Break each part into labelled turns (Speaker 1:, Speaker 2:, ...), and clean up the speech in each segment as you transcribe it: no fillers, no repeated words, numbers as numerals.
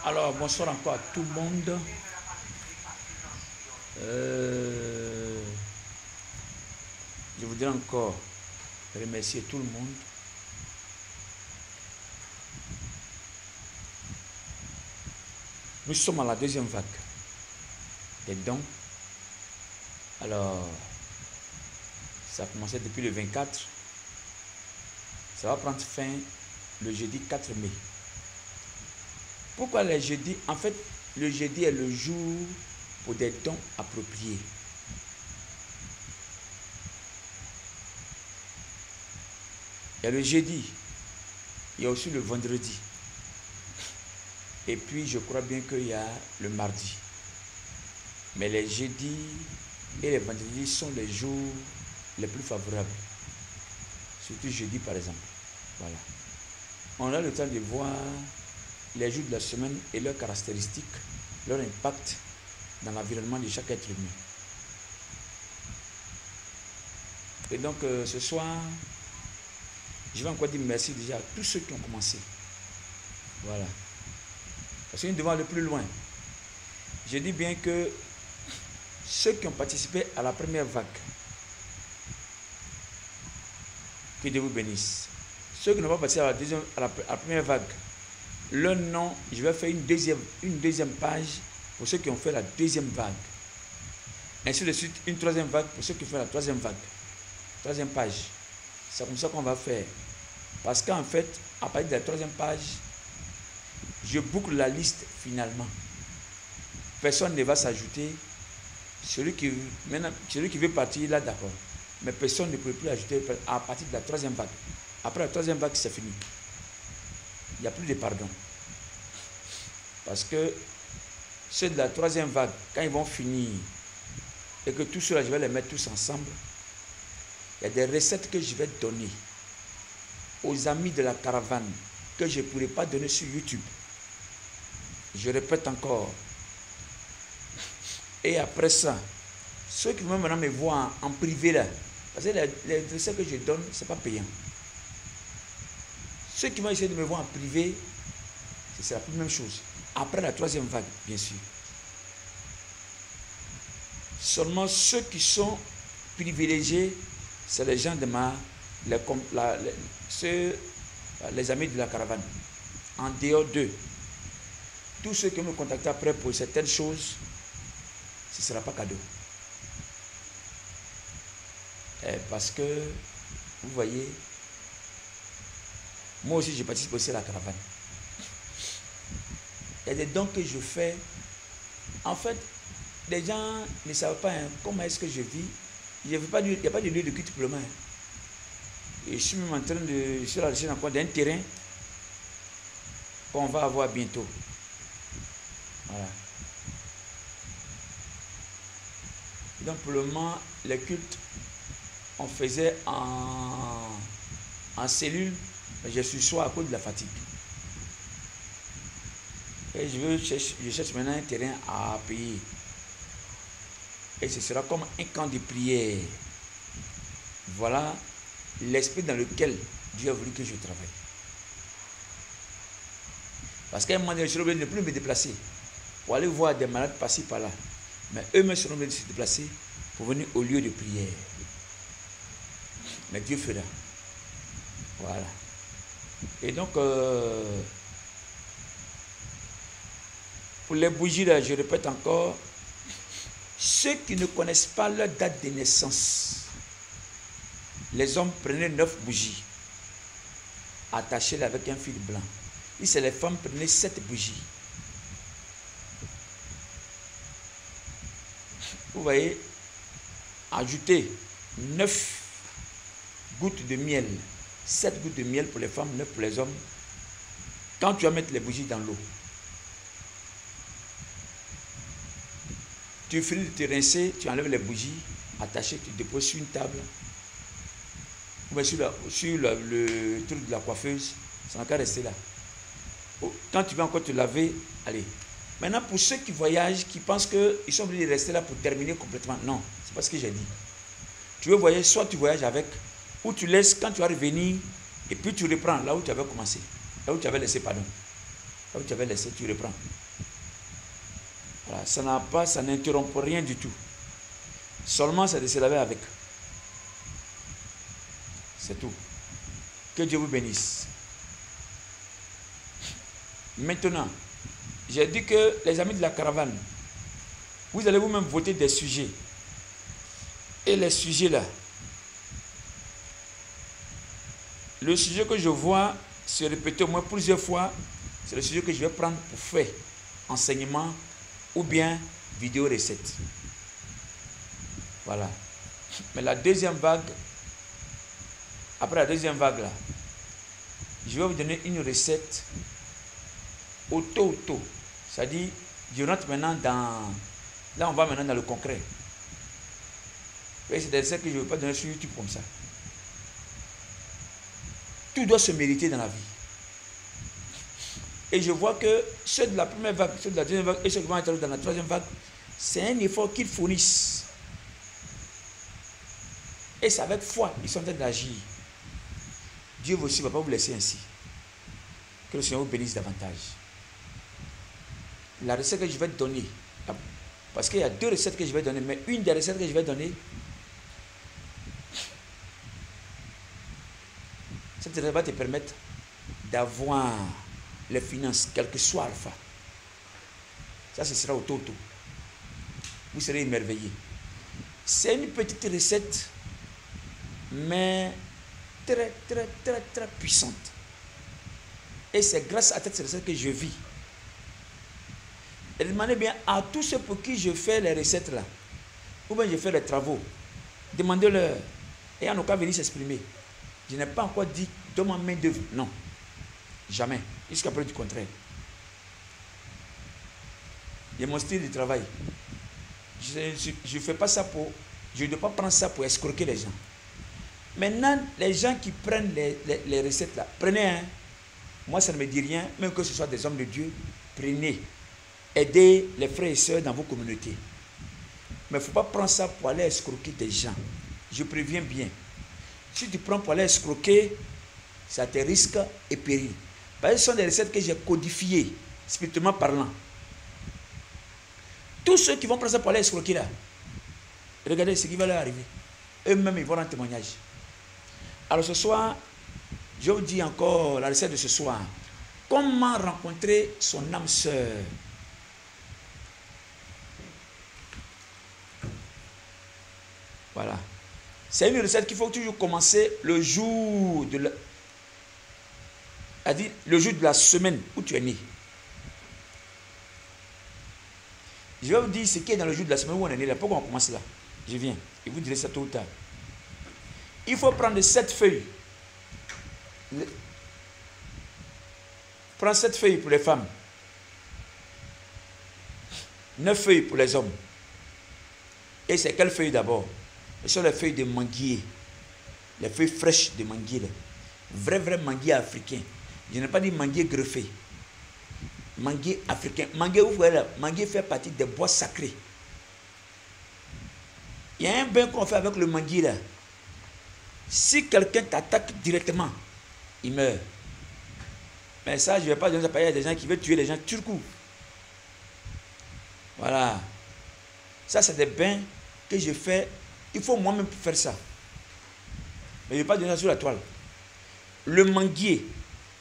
Speaker 1: Alors, bonsoir encore à tout le monde. Je voudrais encore remercier tout le monde. Nous sommes à la deuxième vague des dons. Alors, ça a commencé depuis le 24. Ça va prendre fin le jeudi 4 mai. Pourquoi le jeudi? En fait, le jeudi est le jour pour des dons appropriés. Il y a le jeudi, il y a aussi le vendredi. Et puis, je crois bien qu'il y a le mardi. Mais les jeudis et les vendredis sont les jours les plus favorables. Surtout jeudi, par exemple. Voilà. On a le temps de voir les jours de la semaine et leurs caractéristiques, leur impact dans l'environnement de chaque être humain. Et donc, ce soir, je vais encore dire merci déjà à tous ceux qui ont commencé. Voilà. Parce que nous devons aller plus loin. Je dis bien que ceux qui ont participé à la première vague, que Dieu vous bénisse. Ceux qui n'ont pas participé à la première vague, leur nom, je vais faire une deuxième page pour ceux qui ont fait la deuxième vague. Ainsi de suite, une troisième vague pour ceux qui ont fait la troisième vague. Troisième page. C'est comme ça qu'on va faire. Parce qu'en fait, à partir de la troisième page, je boucle la liste finalement. Personne ne va s'ajouter. Celui qui veut partir là, d'accord. Mais personne ne peut plus ajouter à partir de la troisième vague. Après la troisième vague, c'est fini. Il n'y a plus de pardon. Parce que ceux de la troisième vague, quand ils vont finir, et que tout cela, je vais les mettre tous ensemble, il y a des recettes que je vais donner aux amis de la caravane que je ne pourrai pas donner sur YouTube. Je répète encore. Et après ça, ceux qui vont maintenant me voir en privé là, parce que les recettes que je donne, ce n'est pas payant. Ceux qui vont essayer de me voir en privé, c'est la même chose. Après la troisième vague, bien sûr. Seulement ceux qui sont privilégiés, c'est les gens de les amis de la caravane. En dehors d'eux, tous ceux qui me contactent après pour certaines choses, ce ne sera pas cadeau. Parce que, vous voyez, moi aussi je participe aussi à la caravane. Il y a des dons que je fais. En fait, les gens ne savent pas comment est-ce que je vis. Il n'y a pas de lieu de culte pour le moment. Et je suis même en train de sur la recherche encore d'un terrain qu'on va avoir bientôt. Voilà. Donc pour le moment, les cultes, on faisait en cellule, mais je suis soit à cause de la fatigue. Et je cherche maintenant un terrain à payer. Et ce sera comme un camp de prière. Voilà l'esprit dans lequel Dieu a voulu que je travaille. Parce qu'à un moment donné, je suis obligé de ne plus me déplacer pour aller voir des malades par-ci par-là. Mais eux-mêmes seront obligés de se déplacer pour venir au lieu de prière. Mais Dieu fera. Voilà. Et donc, pour les bougies, là, je répète encore, ceux qui ne connaissent pas leur date de naissance, les hommes prenaient 9 bougies, attachées avec un fil blanc. Et c'est les femmes prenaient 7 bougies. Vous voyez, ajoutez 9 gouttes de miel, 7 gouttes de miel pour les femmes, 9 pour les hommes. Quand tu vas mettre les bougies dans l'eau, tu finis de te rincer, tu enlèves les bougies attachées, tu déposes sur une table, ou sur le truc de la coiffeuse, ça n'a qu'à rester là. Quand tu vas encore te laver, allez. Maintenant, pour ceux qui voyagent, qui pensent qu'ils sont obligés de rester là pour terminer complètement, non, c'est pas ce que j'ai dit. Tu veux voyager, soit tu voyages avec, ou tu laisses quand tu vas revenir, et puis tu reprends là où tu avais commencé, là où tu avais laissé, pardon. Là où tu avais laissé, tu reprends. Voilà, ça n'interrompt rien du tout. Seulement, c'est de se laver avec. C'est tout. Que Dieu vous bénisse. Maintenant, j'ai dit que les amis de la caravane, vous allez vous-même voter des sujets. Et les sujets là, le sujet que je vois se répéter au moins plusieurs fois, c'est le sujet que je vais prendre pour faire enseignement ou bien vidéo recette. Voilà. Mais la deuxième vague, après la deuxième vague là, je vais vous donner une recette auto. C'est-à-dire, je rentre maintenant dans... Là, on va maintenant dans le concret. C'est des recettes que je ne veux pas donner sur YouTube comme ça. Tout doit se mériter dans la vie. Et je vois que ceux de la première vague, ceux de la deuxième vague et ceux qui vont être dans la troisième vague, c'est un effort qu'ils fournissent. Et c'est avec foi, ils sont en train d'agir. Dieu aussi ne va pas vous laisser ainsi. Que le Seigneur vous bénisse davantage. La recette que je vais te donner, parce qu'il y a deux recettes que je vais donner, mais une des recettes que je vais donner, cette recette va te permettre d'avoir les finances, quel que soit alpha. Ça, ce sera au toto. Vous serez émerveillés. C'est une petite recette, mais très puissante. Et c'est grâce à cette recette que je vis. Et demandez bien à tous ceux pour qui je fais les recettes là, ou bien je fais les travaux, demandez-leur, et en aucun cas venir s'exprimer. Je n'ai pas encore dit de ma main d'œuvre. Non. Jamais. Jusqu'à preuve du contraire. Il y a mon style de travail. Je ne fais pas ça pour... Je ne dois pas prendre ça pour escroquer les gens. Maintenant, les gens qui prennent les recettes là, prenez un. Moi, ça ne me dit rien, même que ce soit des hommes de Dieu, prenez. Aidez les frères et sœurs dans vos communautés. Mais il ne faut pas prendre ça pour aller escroquer des gens. Je préviens bien. Si tu prends pour aller escroquer, ça te risque et péril. Parce que ce sont des recettes que j'ai codifiées, spirituellement parlant. Tous ceux qui vont prendre ça pour aller escroquer là, regardez ce qui va leur arriver. Eux-mêmes, ils vont rendre témoignage. Alors ce soir, je vous dis encore la recette de ce soir. Comment rencontrer son âme sœur? Voilà. C'est une recette qu'il faut toujours commencer le jour de la... C'est-à-dire le jour de la semaine où tu es né. Je vais vous dire ce qui est dans le jour de la semaine où on est né là. Pourquoi on commence là? Je viens. Et vous direz ça tôt ou tard. Il faut prendre 7 feuilles. Prends 7 feuilles pour les femmes. 9 feuilles pour les hommes. Et c'est quelles feuilles d'abord? Ce sont les feuilles de manguier. Les feuilles fraîches de manguier. Vrai manguier africain. Je n'ai pas dit manguier greffé. Manguier africain. Manguier, vous voyez là, manguier fait partie des bois sacrés. Il y a un bain qu'on fait avec le manguier là. Si quelqu'un t'attaque directement, il meurt. Mais ça, je ne vais pas donner ça à des gens qui veulent tuer les gens turcous. Voilà. Ça, c'est des bains que je fais. Il faut moi-même faire ça. Mais je ne vais pas donner ça sur la toile. Le manguier,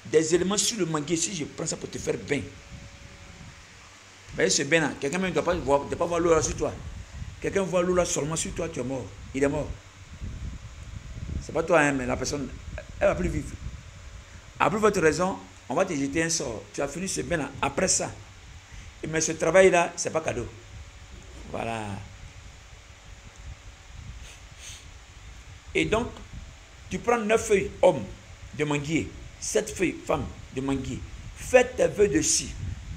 Speaker 1: des éléments sur le manguier, si je prends ça pour te faire bain. Vous voyez ce bain là, quelqu'un même ne doit pas voir l'eau là sur toi. Quelqu'un voit l'eau là seulement sur toi, tu es mort. Il est mort. C'est pas toi, hein, mais la personne, elle va plus vivre. Après votre raison, on va te jeter un sort. Tu as fini ce bain là. Après ça. Mais ce travail là, c'est pas cadeau. Voilà. Et donc, tu prends 9 feuilles hommes de manguier, 7 feuilles femmes de manguier. Fais tes vœux dessus.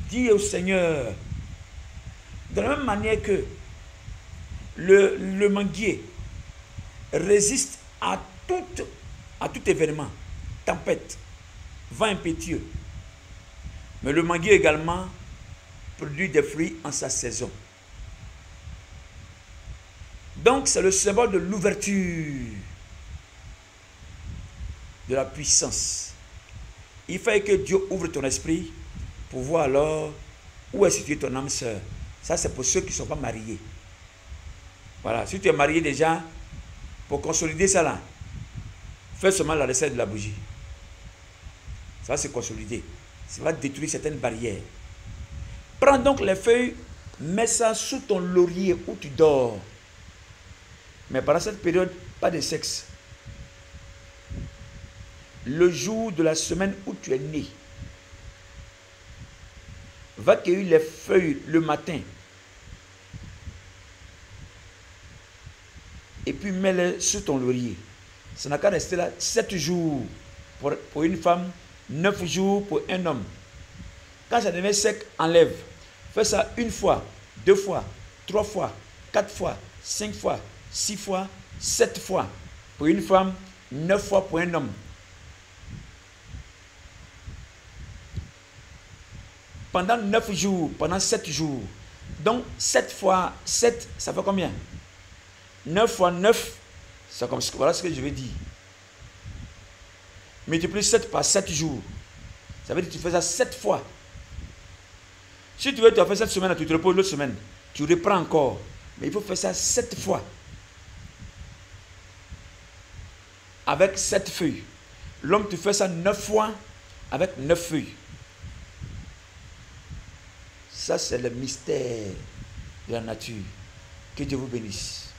Speaker 1: Dis au Seigneur, de la même manière que le manguier résiste à tout événement, tempête, vent impétueux. Mais le manguier également produit des fruits en sa saison. Donc c'est le symbole de l'ouverture, de la puissance. Il faut que Dieu ouvre ton esprit pour voir alors où est située ton âme sœur. Ça, c'est pour ceux qui ne sont pas mariés. Voilà, si tu es marié déjà, pour consolider ça là, fais seulement la recette de la bougie. Ça va se consolider. Ça va détruire certaines barrières. Prends donc les feuilles, mets ça sous ton laurier où tu dors. Mais pendant cette période, pas de sexe. Le jour de la semaine où tu es né, va cueillir les feuilles le matin. Et puis mets-les sur ton laurier. Ça n'a qu'à rester là 7 jours pour une femme, 9 jours pour un homme. Quand ça devient sec, enlève. Fais ça 1 fois, 2 fois, 3 fois, 4 fois, 5 fois, 6 fois, 7 fois pour une femme, 9 fois pour un homme. Pendant 9 jours, pendant 7 jours. Donc 7 fois 7, ça fait combien? 9 fois 9, c'est comme ça. Voilà ce que je vais dire. Multiplie 7 par 7 jours. Ça veut dire que tu fais ça 7 fois. Si tu veux, tu as fait cette semaine, tu te reposes l'autre semaine. Tu reprends encore. Mais il faut faire ça 7 fois. Avec 7 feuilles. L'homme, tu fais ça 9 fois avec 9 feuilles. Ça, c'est le mystère de la nature. Que Dieu vous bénisse.